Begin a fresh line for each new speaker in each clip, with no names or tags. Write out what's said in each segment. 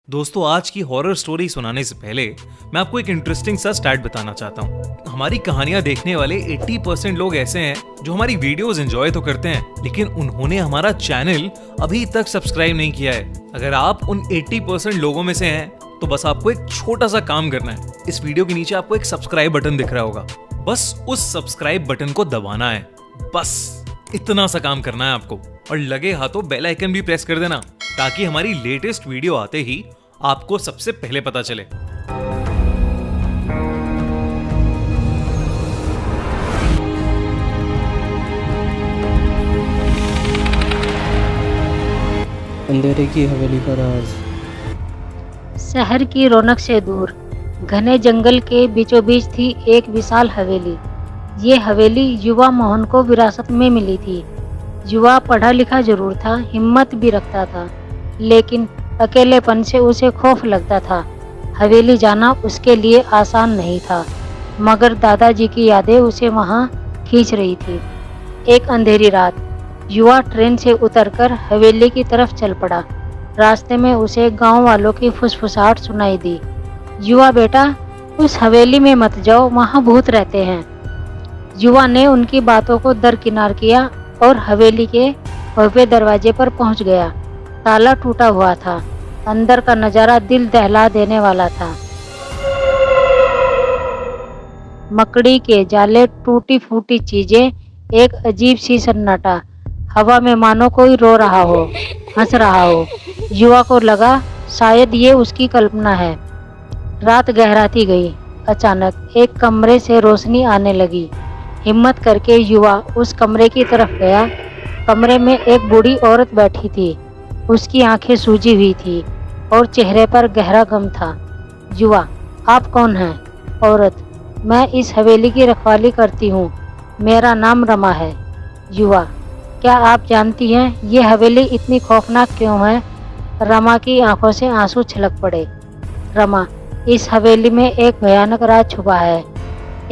दोस्तों, आज की हॉरर स्टोरी सुनाने से पहले मैं आपको एक इंटरेस्टिंग सा स्टैट बताना चाहता हूँ। हमारी कहानियां देखने वाले 80% लोग ऐसे हैं जो हमारी वीडियोस एंजॉय तो करते हैं, लेकिन उन्होंने हमारा चैनल अभी तक सब्सक्राइब नहीं किया है। अगर आप उन 80% लोगों में से हैं तो बस आपको एक छोटा सा काम करना है। इस वीडियो के नीचे आपको एक सब्सक्राइब बटन दिख रहा होगा, बस उस सब्सक्राइब बटन को दबाना है। बस इतना सा काम करना है आपको, और लगे हाथों बेल आइकन भी प्रेस कर देना ताकि हमारी लेटेस्ट वीडियो आते ही आपको सबसे पहले पता चले।
अंधेरे की हवेली का राज।
शहर की रौनक से दूर घने जंगल के बीचों बीच थी एक विशाल हवेली। ये हवेली युवा मोहन को विरासत में मिली थी। युवा पढ़ा लिखा जरूर था, हिम्मत भी रखता था, लेकिन अकेलेपन से उसे खौफ लगता था। हवेली जाना उसके लिए आसान नहीं था, मगर दादाजी की यादें उसे वहां खींच रही थी। एक अंधेरी रात युवा ट्रेन से उतरकर हवेली की तरफ चल पड़ा। रास्ते में उसे गांव वालों की फुसफुसाहट सुनाई दी। युवा बेटा, उस हवेली में मत जाओ, वहां भूत रहते हैं। युवा ने उनकी बातों को दरकिनार किया और हवेली के भव्य दरवाजे पर पहुंच गया। ताला टूटा हुआ था। अंदर का नजारा दिल दहला देने वाला था। मकड़ी के जाले, टूटी फूटी चीजें, एक अजीब सी सन्नाटा। हवा में मानो कोई रो रहा हो, हंस रहा हो। युवा को लगा शायद ये उसकी कल्पना है। रात गहराती गई। अचानक एक कमरे से रोशनी आने लगी। हिम्मत करके युवा उस कमरे की तरफ गया। कमरे में एक बूढ़ी औरत बैठी थी। उसकी आंखें सूजी हुई थी और चेहरे पर गहरा गम था। युवा, आप कौन हैं? औरत, मैं इस हवेली की रखवाली करती हूँ। मेरा नाम रमा है। युवा, क्या आप जानती हैं ये हवेली इतनी खौफनाक क्यों है? रमा की आंखों से आंसू छलक पड़े। रमा, इस हवेली में एक भयानक राज छुपा है।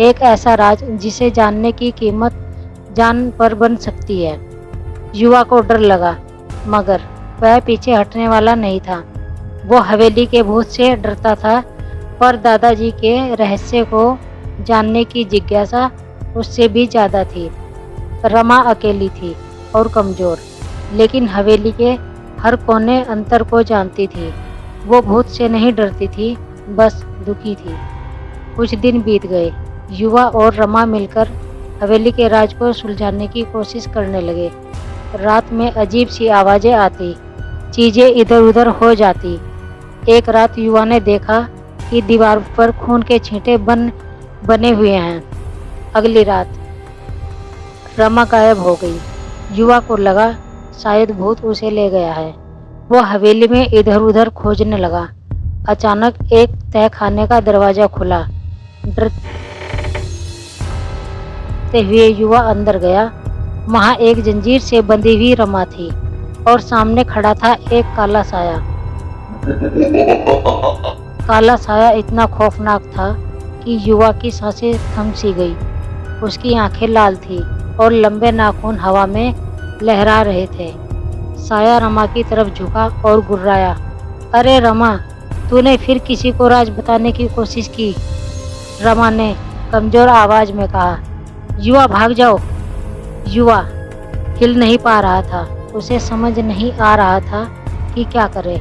एक ऐसा राज जिसे जानने की कीमत जान पर बन सकती है। युवा को डर लगा, मगर वह पीछे हटने वाला नहीं था। वो हवेली के भूत से डरता था, पर दादाजी के रहस्य को जानने की जिज्ञासा उससे भी ज्यादा थी। रमा अकेली थी और कमजोर, लेकिन हवेली के हर कोने अंतर को जानती थी। वो भूत से नहीं डरती थी, बस दुखी थी। कुछ दिन बीत गए। युवा और रमा मिलकर हवेली के राज को सुलझाने की कोशिश करने लगे। रात में अजीब सी आवाजें आती, चीजें इधर उधर हो जाती। एक रात युवा ने देखा कि दीवार पर खून के छींटे बने हुए हैं। अगली रात रमा गायब हो गई। युवा को लगा शायद भूत उसे ले गया है। वो हवेली में इधर उधर खोजने लगा। अचानक एक तहखाने का दरवाजा खुला। डरते हुए युवा अंदर गया। वहां एक जंजीर से बंधी हुई रमा थी और सामने खड़ा था एक काला साया। काला साया इतना खौफनाक था कि युवा की सांसें थम सी गई। उसकी आंखें लाल थी और लंबे नाखून हवा में लहरा रहे थे। साया रमा की तरफ झुका और गुर्राया, अरे रमा, तूने फिर किसी को राज बताने की कोशिश की। रमा ने कमजोर आवाज में कहा, युवा भाग जाओ। युवा हिल नहीं पा रहा था। उसे समझ नहीं आ रहा था कि क्या करे।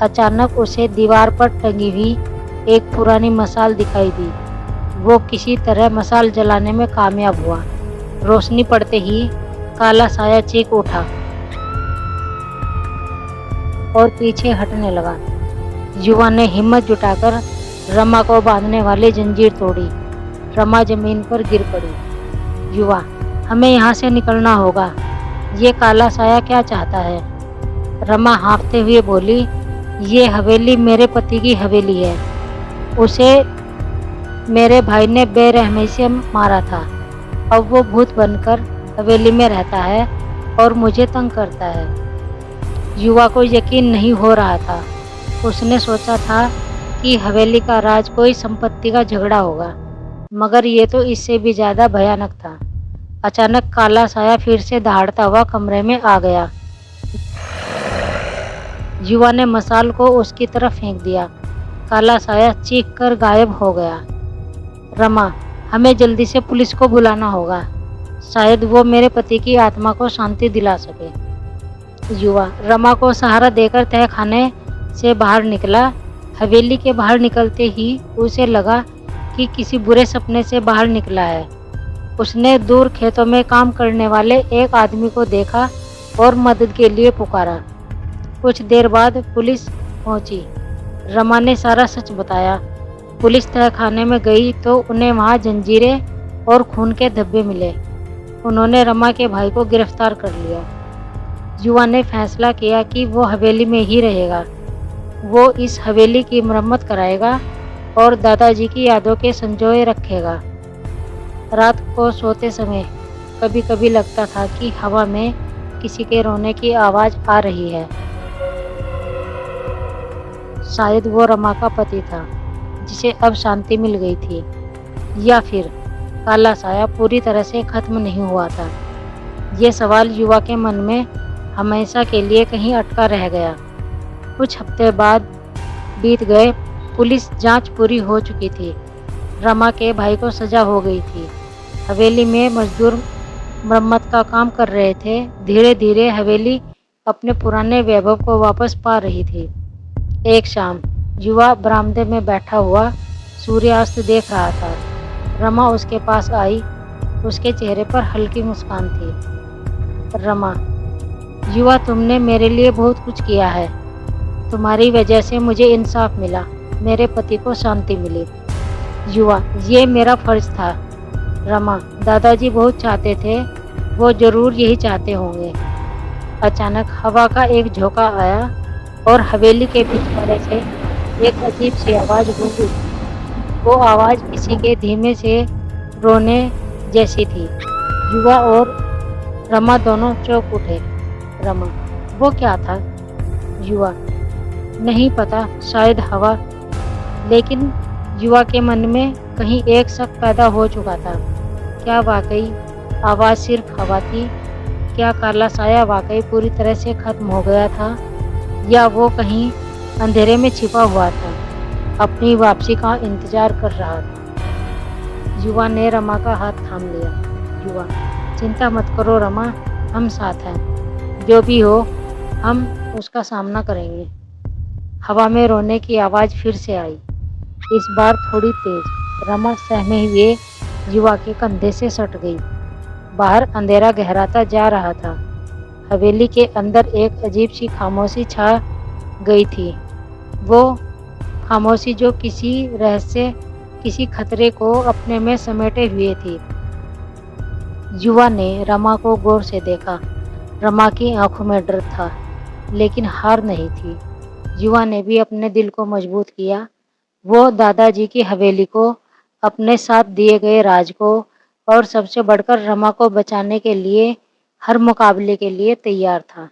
अचानक उसे दीवार पर टंगी हुई एक पुरानी मसाल दिखाई दी। वो किसी तरह मसाल जलाने में कामयाब हुआ। रोशनी पड़ते ही काला साया चीख उठा और पीछे हटने लगा। युवा ने हिम्मत जुटाकर रमा को बांधने वाली जंजीर तोड़ी। रमा जमीन पर गिर पड़ी। युवा, हमें यहाँ से निकलना होगा। ये काला साया क्या चाहता है? रमा हाँफते हुए बोली, ये हवेली मेरे पति की हवेली है। उसे मेरे भाई ने बेरहमी से मारा था। अब वो भूत बनकर हवेली में रहता है और मुझे तंग करता है। युवा को यकीन नहीं हो रहा था। उसने सोचा था कि हवेली का राज कोई संपत्ति का झगड़ा होगा, मगर ये तो इससे भी ज्यादा भयानक था। अचानक काला साया फिर से दहाड़ता हुआ कमरे में आ गया। युवा ने मसाल को उसकी तरफ फेंक दिया। काला साया चीख कर गायब हो गया। रमा, हमें जल्दी से पुलिस को बुलाना होगा, शायद वो मेरे पति की आत्मा को शांति दिला सके। युवा रमा को सहारा देकर तहखाने से बाहर निकला। हवेली के बाहर निकलते ही उसे लगा कि किसी बुरे सपने से बाहर निकला है। उसने दूर खेतों में काम करने वाले एक आदमी को देखा और मदद के लिए पुकारा। कुछ देर बाद पुलिस पहुंची। रमा ने सारा सच बताया। पुलिस तहखाने में गई तो उन्हें वहां जंजीरें और खून के धब्बे मिले। उन्होंने रमा के भाई को गिरफ्तार कर लिया। युवा ने फैसला किया कि वो हवेली में ही रहेगा। वो इस हवेली की मरम्मत कराएगा और दादाजी की यादों के संजोए रखेगा। रात को सोते समय कभी कभी लगता था कि हवा में किसी के रोने की आवाज आ रही है। शायद वो रमा का पति था जिसे अब शांति मिल गई थी, या फिर काला साया पूरी तरह से खत्म नहीं हुआ था। ये सवाल युवा के मन में हमेशा के लिए कहीं अटका रह गया। कुछ हफ्ते बाद बीत गए। पुलिस जांच पूरी हो चुकी थी। रमा के भाई को सजा हो गई थी। हवेली में मजदूर मरम्मत का काम कर रहे थे। धीरे धीरे हवेली अपने पुराने वैभव को वापस पा रही थी। एक शाम युवा बरामदे में बैठा हुआ सूर्यास्त देख रहा था। रमा उसके पास आई। उसके चेहरे पर हल्की मुस्कान थी। रमा, युवा, तुमने मेरे लिए बहुत कुछ किया है। तुम्हारी वजह से मुझे इंसाफ मिला, मेरे पति को शांति मिली। युवा, ये मेरा फर्ज था। रमा, दादाजी बहुत चाहते थे, वो जरूर यही चाहते होंगे। अचानक हवा का एक झोंका आया और हवेली के पिछवाड़े से एक अजीब सी आवाज गूंजी। वो आवाज किसी के धीमे से रोने जैसी थी। युवा और रमा दोनों चौंक उठे। रमा, वो क्या था? युवा, नहीं पता, शायद हवा। लेकिन युवा के मन में कहीं एक शक पैदा हो चुका था। क्या वाकई आवाज सिर्फ हवा थी? क्या काला साया वाकई पूरी तरह से खत्म हो गया था, या वो कहीं अंधेरे में छिपा हुआ था, अपनी वापसी का इंतजार कर रहा था? युवा ने रमा का हाथ थाम लिया। युवा, चिंता मत करो रमा, हम साथ हैं। जो भी हो हम उसका सामना करेंगे। हवा में रोने की आवाज फिर से आई, इस बार थोड़ी तेज। रमा सहमे हुए युवा के कंधे से सट गई। बाहर अंधेरा गहराता जा रहा था। हवेली के अंदर एक अजीब सी खामोशी छा गई थी। वो खामोशी जो किसी रहस्य, किसी खतरे को अपने में समेटे हुए थी। युवा ने रमा को गौर से देखा। रमा की आंखों में डर था, लेकिन हार नहीं थी। युवा ने भी अपने दिल को मजबूत किया। वो दादाजी की हवेली को, अपने साथ दिए गए राज को और सबसे बढ़कर रमा को बचाने के लिए हर मुकाबले के लिए तैयार था।